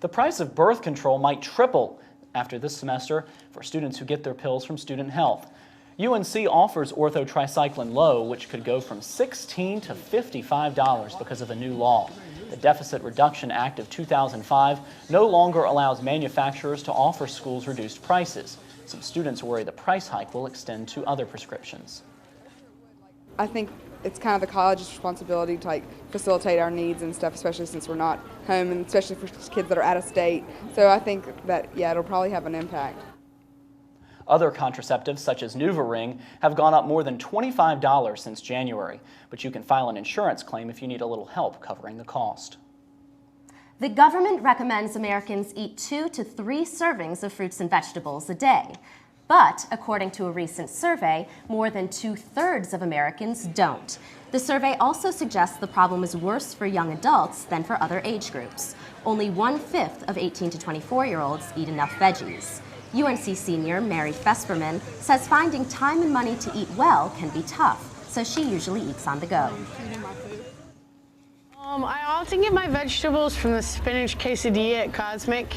The price of birth control might triple after this semester for students who get their pills from Student Health. UNC offers orthotricycline low, which could go from $16 to $55 because of a new law. The Deficit Reduction Act of 2005 no longer allows manufacturers to offer schools reduced prices. Some students worry the price hike will extend to other prescriptions. I think it's kind of the college's responsibility to facilitate our needs and stuff, especially since we're not home, and especially for kids that are out of state. So I think that, yeah, it'll probably have an impact. Other contraceptives, such as NuvaRing, have gone up more than $25 since January, but you can file an insurance claim if you need a little help covering the cost. The government recommends Americans eat 2 to 3 servings of fruits and vegetables a day. But, according to a recent survey, more than 2/3 of Americans don't. The survey also suggests the problem is worse for young adults than for other age groups. Only 1/5 of 18 to 24-year-olds eat enough veggies. UNC senior Mary Fesperman says finding time and money to eat well can be tough, so she usually eats on the go. I often get my vegetables from the spinach quesadilla at Cosmic.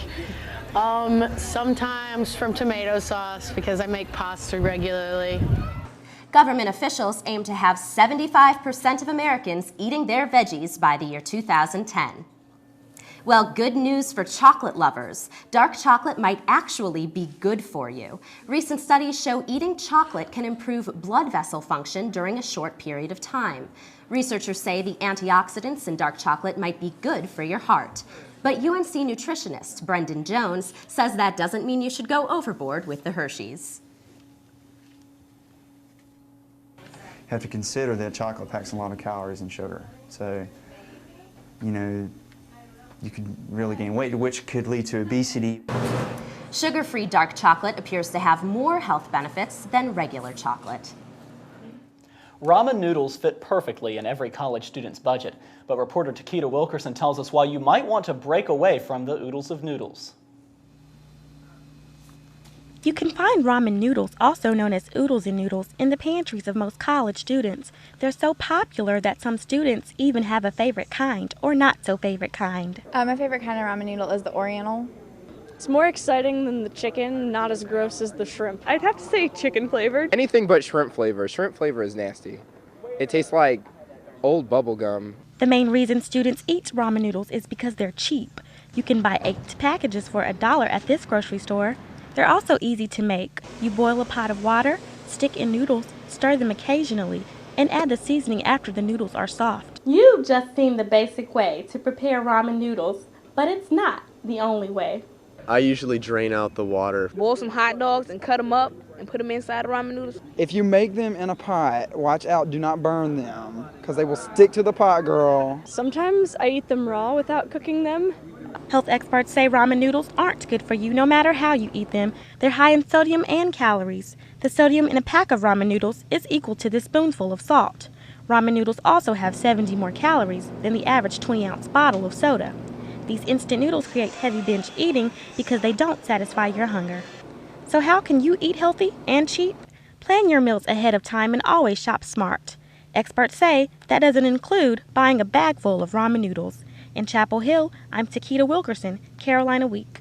Sometimes from tomato sauce because I make pasta regularly. Government officials aim to have 75% of Americans eating their veggies by the year 2010. Well, good news for chocolate lovers. Dark chocolate might actually be good for you. Recent studies show eating chocolate can improve blood vessel function during a short period of time. Researchers say the antioxidants in dark chocolate might be good for your heart. But UNC nutritionist Brendan Jones says that doesn't mean you should go overboard with the Hershey's. You have to consider that chocolate packs a lot of calories and sugar. So, you could really gain weight, which could lead to obesity. Sugar-free dark chocolate appears to have more health benefits than regular chocolate. Ramen noodles fit perfectly in every college student's budget, but reporter Takita Wilkerson tells us why you might want to break away from the oodles of noodles. You can find ramen noodles, also known as oodles and noodles, in the pantries of most college students. They're so popular that some students even have a favorite kind, or not so favorite kind. My favorite kind of ramen noodle is the Oriental. It's more exciting than the chicken, not as gross as the shrimp. I'd have to say chicken flavored. Anything but shrimp flavor. Shrimp flavor is nasty. It tastes like old bubble gum. The main reason students eat ramen noodles is because they're cheap. You can buy 8 packages for $1 at this grocery store. They're also easy to make. You boil a pot of water, stick in noodles, stir them occasionally, and add the seasoning after the noodles are soft. You've just seen the basic way to prepare ramen noodles, but it's not the only way. I usually drain out the water. Boil some hot dogs and cut them up and put them inside the ramen noodles. If you make them in a pot, watch out, do not burn them, because they will stick to the pot, girl. Sometimes I eat them raw without cooking them. Health experts say ramen noodles aren't good for you no matter how you eat them. They're high in sodium and calories. The sodium in a pack of ramen noodles is equal to this spoonful of salt. Ramen noodles also have 70 more calories than the average 20-ounce bottle of soda. These instant noodles create heavy binge eating because they don't satisfy your hunger. So how can you eat healthy and cheap? Plan your meals ahead of time and always shop smart. Experts say that doesn't include buying a bag full of ramen noodles. In Chapel Hill, I'm Takita Wilkerson, Carolina Week.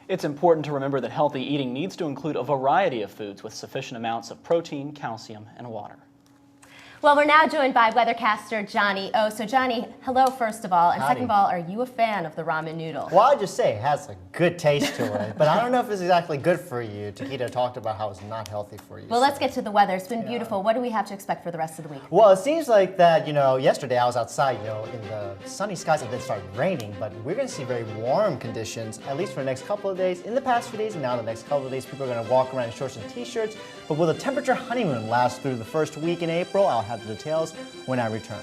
It's important to remember that healthy eating needs to include a variety of foods with sufficient amounts of protein, calcium, and water. Well, we're now joined by weathercaster Johnny O. So Johnny, hello first of all, and Howdy. Second of all, are you a fan of the ramen noodle? Well, I'd just say it has a good taste to it, but I don't know if it's exactly good for you. Takita talked about how it's not healthy for you. Well, let's get to the weather. It's been beautiful. What do we have to expect for the rest of the week? Well, it seems like that, yesterday I was outside, in the sunny skies, and then it started raining, but we're going to see very warm conditions, at least for the next couple of days. In the past few days, and now the next couple of days, people are going to walk around in shorts and t-shirts, but will the temperature honeymoon last through the first week in April? I'll have the details when I return.